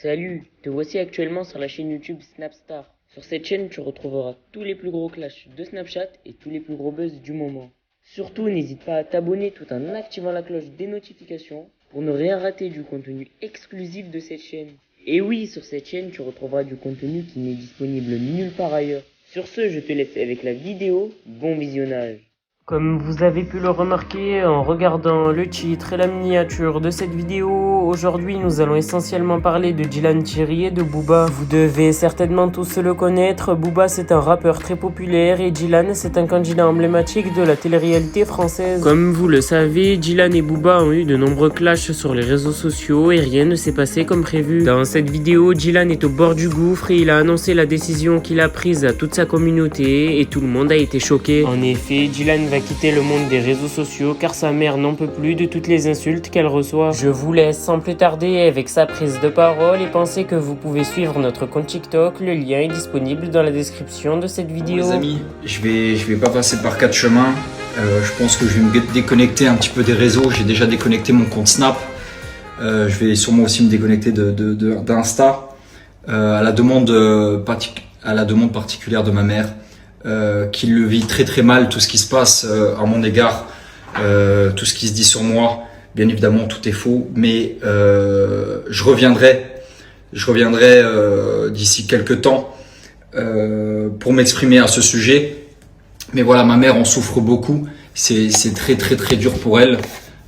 Salut, te voici actuellement sur la chaîne YouTube Snapstar. Sur cette chaîne, tu retrouveras tous les plus gros clashs de Snapchat et tous les plus gros buzz du moment. Surtout, n'hésite pas à t'abonner tout en activant la cloche des notifications pour ne rien rater du contenu exclusif de cette chaîne. Et oui, sur cette chaîne, tu retrouveras du contenu qui n'est disponible nulle part ailleurs. Sur ce, je te laisse avec la vidéo. Bon visionnage. Comme vous avez pu le remarquer en regardant le titre et la miniature de cette vidéo, aujourd'hui nous allons essentiellement parler de Dylan Thierry et de Booba. Vous devez certainement tous le connaître, Booba c'est un rappeur très populaire et Dylan c'est un candidat emblématique de la télé-réalité française. Comme vous le savez, Dylan et Booba ont eu de nombreux clashs sur les réseaux sociaux et rien ne s'est passé comme prévu. Dans cette vidéo, Dylan est au bord du gouffre et il a annoncé la décision qu'il a prise à toute sa communauté et tout le monde a été choqué. En effet, Dylan va quitter le monde des réseaux sociaux car sa mère n'en peut plus de toutes les insultes qu'elle reçoit. Je vous laisse sans plus tarder avec sa prise de parole et pensez que vous pouvez suivre notre compte TikTok, le lien est disponible dans la description de cette vidéo. Les amis, je vais pas passer par quatre chemins, je pense que je vais me déconnecter un petit peu des réseaux, j'ai déjà déconnecté mon compte Snap, je vais sûrement aussi me déconnecter d'Insta à la demande particulière de ma mère. Qui le vit très très mal, tout ce qui se passe à mon égard, tout ce qui se dit sur moi, bien évidemment tout est faux, mais je reviendrai d'ici quelques temps pour m'exprimer à ce sujet. Mais voilà, ma mère en souffre beaucoup, c'est très très très dur pour elle,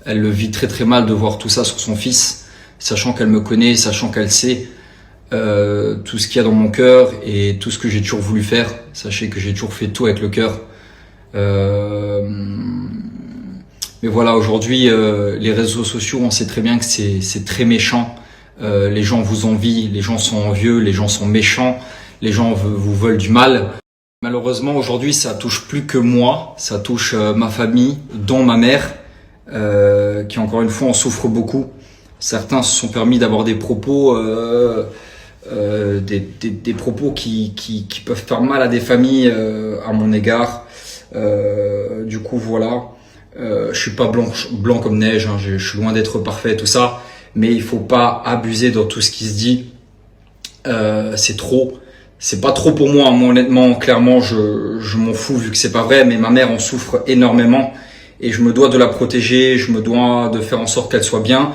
elle le vit très très mal de voir tout ça sur son fils, sachant qu'elle me connaît, sachant qu'elle sait tout ce qu'il y a dans mon cœur et tout ce que j'ai toujours voulu faire. Sachez que j'ai toujours fait tout avec le cœur. Mais voilà, aujourd'hui, les réseaux sociaux, on sait très bien que c'est très méchant. Les gens vous envient, les gens sont envieux, les gens sont méchants, les gens vous veulent du mal. Malheureusement, aujourd'hui, ça touche plus que moi, ça touche ma famille, dont ma mère, qui encore une fois en souffre beaucoup. Certains se sont permis d'avoir des propos des propos qui peuvent faire mal à des familles à mon égard. Du coup voilà, je suis pas blanc comme neige, hein, je suis loin d'être parfait tout ça, mais il faut pas abuser dans tout ce qui se dit. C'est trop, c'est pas trop pour moi, moi honnêtement, clairement je m'en fous vu que c'est pas vrai, mais ma mère en souffre énormément et je me dois de la protéger, je me dois de faire en sorte qu'elle soit bien.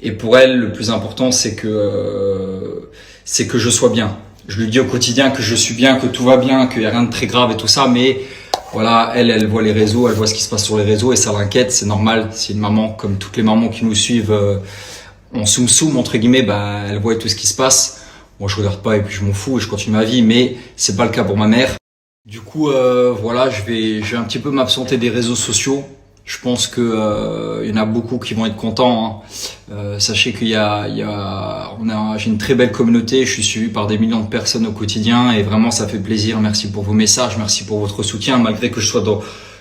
Et pour elle, le plus important, c'est que je sois bien. Je lui dis au quotidien que je suis bien, que tout va bien, qu'il n'y a rien de très grave et tout ça. Mais voilà, elle voit les réseaux, elle voit ce qui se passe sur les réseaux et ça l'inquiète. C'est normal. C'est une maman, comme toutes les mamans qui nous suivent, en soum entre guillemets, bah, elle voit tout ce qui se passe. Moi, je regarde pas et puis je m'en fous et je continue ma vie. Mais c'est pas le cas pour ma mère. Du coup, voilà, je vais un petit peu m'absenter des réseaux sociaux. Je pense que y en a beaucoup qui vont être contents. Hein. Sachez qu'il j'ai une très belle communauté. Je suis suivi par des millions de personnes au quotidien et vraiment ça fait plaisir. Merci pour vos messages, merci pour votre soutien. Malgré que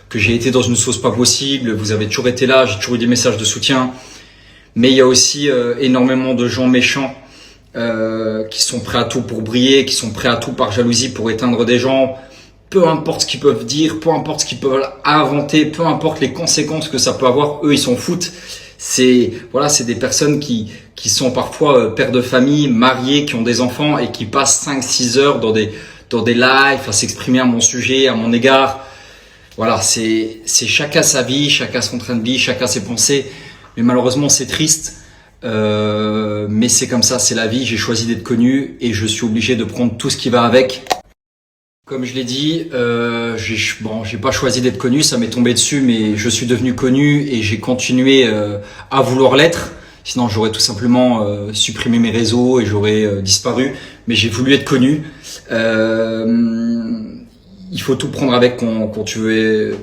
que j'ai été dans une sauce pas possible, vous avez toujours été là. J'ai toujours eu des messages de soutien. Mais il y a aussi énormément de gens méchants qui sont prêts à tout pour briller, qui sont prêts à tout par jalousie pour éteindre des gens. Peu importe ce qu'ils peuvent dire, peu importe ce qu'ils peuvent inventer, peu importe les conséquences que ça peut avoir, eux ils s'en foutent. C'est des personnes qui sont parfois pères de famille, mariés, qui ont des enfants et qui passent 5-6 heures dans des lives à s'exprimer à mon sujet, à mon égard. Voilà, c'est chacun sa vie, chacun son train de vie, chacun ses pensées. Mais malheureusement c'est triste. Mais c'est comme ça, c'est la vie. J'ai choisi d'être connu et je suis obligé de prendre tout ce qui va avec. Comme je l'ai dit, j'ai pas choisi d'être connu, ça m'est tombé dessus, mais je suis devenu connu et j'ai continué à vouloir l'être. Sinon, j'aurais tout simplement supprimé mes réseaux et j'aurais disparu. Mais j'ai voulu être connu. Il faut tout prendre avec quand tu veux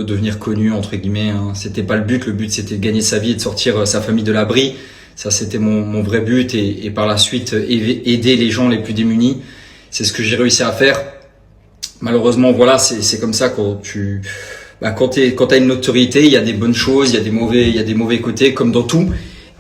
devenir connu entre guillemets. Hein. C'était pas le but. Le but c'était de gagner sa vie et de sortir sa famille de l'abri. Ça c'était mon vrai but et par la suite aider les gens les plus démunis. C'est ce que j'ai réussi à faire. Malheureusement, voilà, c'est comme ça quand t'as une notoriété, il y a des bonnes choses, il y a des mauvais côtés, comme dans tout.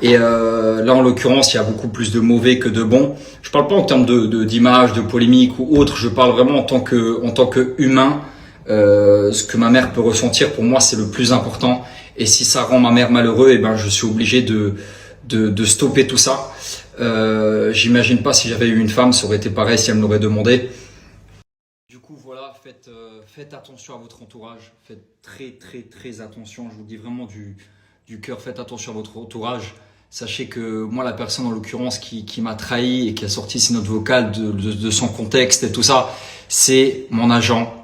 Et là, en l'occurrence, il y a beaucoup plus de mauvais que de bons. Je parle pas en termes d'image, de polémique ou autre. Je parle vraiment en tant que humain. Ce que ma mère peut ressentir, pour moi, c'est le plus important. Et si ça rend ma mère malheureuse, eh ben, je suis obligé de stopper tout ça. J'imagine pas si j'avais eu une femme, ça aurait été pareil si elle me l'aurait demandé. Du coup, voilà, faites attention à votre entourage. Faites très attention. Je vous le dis vraiment du cœur, faites attention à votre entourage. Sachez que moi, la personne en l'occurrence qui m'a trahi et qui a sorti ces notes vocales de son contexte et tout ça, c'est mon agent,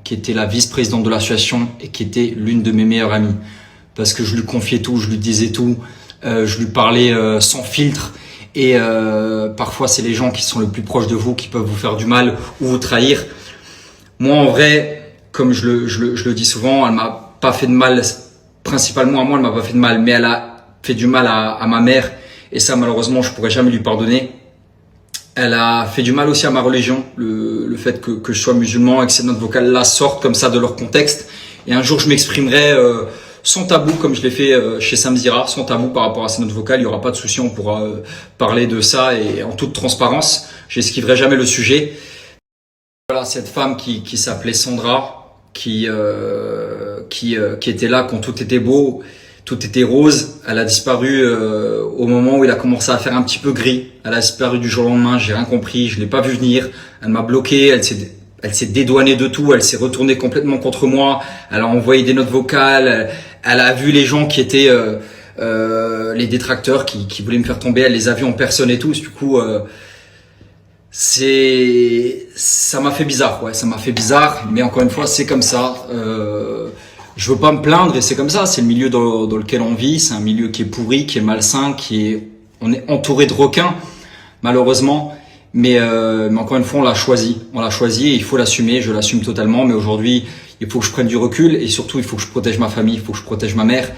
qui était la vice-présidente de l'association et qui était l'une de mes meilleures amies. Parce que je lui confiais tout, je lui disais tout, je lui parlais sans filtre. Et parfois, c'est les gens qui sont le plus proches de vous qui peuvent vous faire du mal ou vous trahir. Moi, en vrai, comme je le dis souvent, elle m'a pas fait de mal, principalement à moi, elle m'a pas fait de mal, mais elle a fait du mal à ma mère. Et ça, malheureusement, je pourrais jamais lui pardonner. Elle a fait du mal aussi à ma religion, le fait que je sois musulman et que ces notes vocales-là sortent comme ça de leur contexte. Et un jour, je m'exprimerai sans tabou, comme je l'ai fait chez Samzira, sans tabou par rapport à ces notes vocales. Il n'y aura pas de souci, on pourra parler de ça et en toute transparence. J'esquiverai jamais le sujet. Voilà, cette femme qui s'appelait Sandra, qui était là quand tout était beau, tout était rose. Elle a disparu au moment où il a commencé à faire un petit peu gris. Elle a disparu du jour au lendemain, j'ai rien compris, je l'ai pas vu venir. Elle m'a bloqué, elle s'est dédouanée de tout, elle s'est retournée complètement contre moi. Elle a envoyé des notes vocales, elle a vu les gens qui étaient les détracteurs qui voulaient me faire tomber, elle les a vus en personne et tout. Du coup, ça m'a fait bizarre, ouais, ça m'a fait bizarre. Mais encore une fois, c'est comme ça. Je veux pas me plaindre et c'est comme ça. C'est le milieu dans lequel on vit. C'est un milieu qui est pourri, qui est malsain, on est entouré de requins, malheureusement. Mais encore une fois, on l'a choisi et il faut l'assumer. Je l'assume totalement. Mais aujourd'hui, il faut que je prenne du recul et surtout, il faut que je protège ma famille, il faut que je protège ma mère.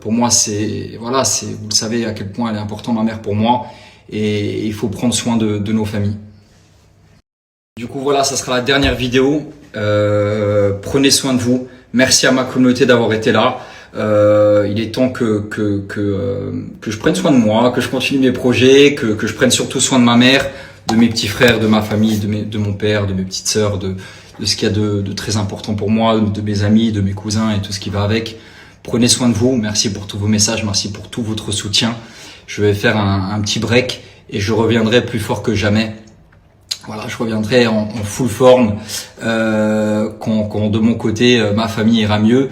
Pour moi, vous le savez à quel point elle est importante, ma mère, pour moi. Et il faut prendre soin de nos familles. Du coup, voilà, ça sera la dernière vidéo. Prenez soin de vous. Merci à ma communauté d'avoir été là. Il est temps que je prenne soin de moi, que je continue mes projets, que je prenne surtout soin de ma mère, de mes petits frères, de ma famille, de mon père, de mes petites sœurs, de ce qu'il y a de très important pour moi, de mes amis, de mes cousins et tout ce qui va avec. Prenez soin de vous. Merci pour tous vos messages. Merci pour tout votre soutien. Je vais faire un petit break et je reviendrai plus fort que jamais. Voilà, je reviendrai en full forme quand de mon côté ma famille ira mieux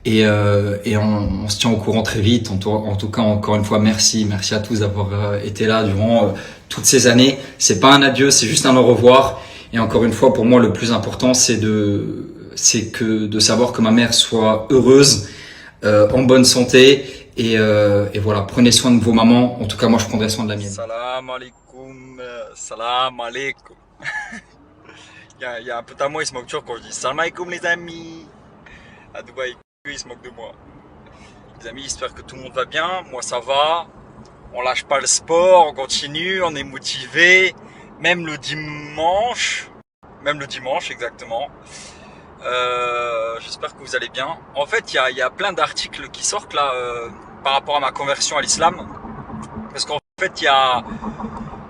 et on se tient au courant très vite. En tout cas, encore une fois, merci à tous d'avoir été là durant toutes ces années. C'est pas un adieu, c'est juste un au revoir. Et encore une fois, pour moi, le plus important, c'est de savoir que ma mère soit heureuse, en bonne santé. Et voilà, prenez soin de vos mamans. En tout cas, moi, je prendrai soin de la mienne. Salam alaikum, salam alaikum. Il y a un pote à moi, il se moque toujours quand je dis salam alaikum les amis. À Dubaï, il se moque de moi. Les amis, j'espère que tout le monde va bien. Moi, ça va. On lâche pas le sport, on continue, on est motivé. Même le dimanche exactement. J'espère que vous allez bien. En fait, il y a plein d'articles qui sortent là par rapport à ma conversion à l'islam. Parce qu'en fait, il y a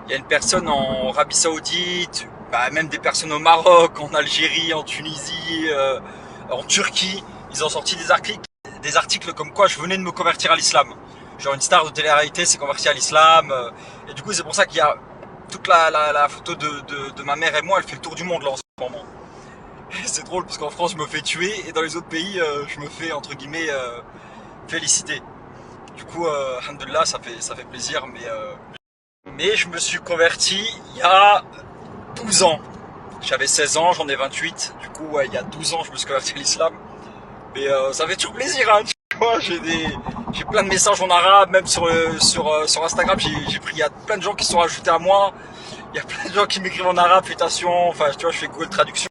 une personne en Arabie Saoudite, même des personnes au Maroc, en Algérie, en Tunisie, en Turquie. Ils ont sorti des articles comme quoi je venais de me convertir à l'islam. Genre une star de télé-réalité s'est convertie à l'islam. Et du coup, c'est pour ça qu'il y a toute la photo de ma mère et moi, elle fait le tour du monde là en ce moment. C'est drôle parce qu'en France je me fais tuer et dans les autres pays je me fais entre guillemets féliciter. Du coup, alhamdoulilah, ça fait plaisir, mais je me suis converti il y a 12 ans. J'avais 16 ans, j'en ai 28. Du coup, ouais, il y a 12 ans je me suis converti à l'islam. Mais ça fait toujours plaisir, hein, tu vois. J'ai plein de messages en arabe, même sur Instagram. Il y a plein de gens qui sont ajoutés à moi. Il y a plein de gens qui m'écrivent en arabe, félicitations. Enfin, tu vois, je fais Google Traduction.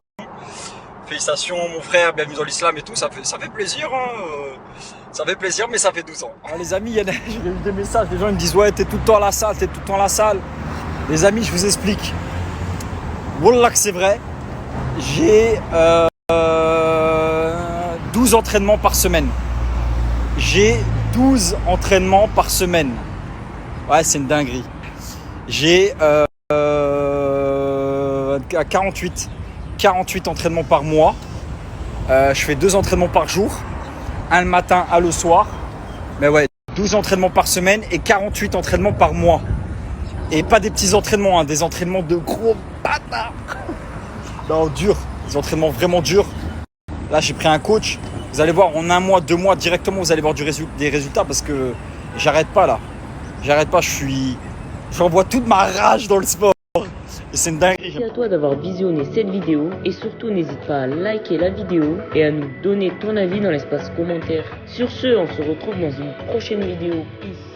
Félicitations mon frère, bienvenue dans l'islam et tout, ça fait plaisir, hein. Ça fait plaisir, mais ça fait 12 ans. Alors les amis, j'ai eu des messages, les gens ils me disent ouais, t'es tout le temps à la salle, Les amis, je vous explique. Wallah que c'est vrai, j'ai 12 entraînements par semaine. Ouais, c'est une dinguerie. J'ai 48 entraînements par mois. Je fais 2 entraînements par jour. Un le matin, un le soir. Mais ouais, 12 entraînements par semaine et 48 entraînements par mois. Et pas des petits entraînements, hein, des entraînements de gros bâtards. Non, durs, des entraînements vraiment durs. Là, j'ai pris un coach. Vous allez voir, en 1 mois, 2 mois, directement, vous allez voir des résultats parce que j'arrête pas là. J'arrête pas, j'envoie toute ma rage dans le sport. Et c'est une dinguerie. Merci à toi d'avoir visionné cette vidéo et surtout n'hésite pas à liker la vidéo et à nous donner ton avis dans l'espace commentaire. Sur ce, on se retrouve dans une prochaine vidéo. Peace.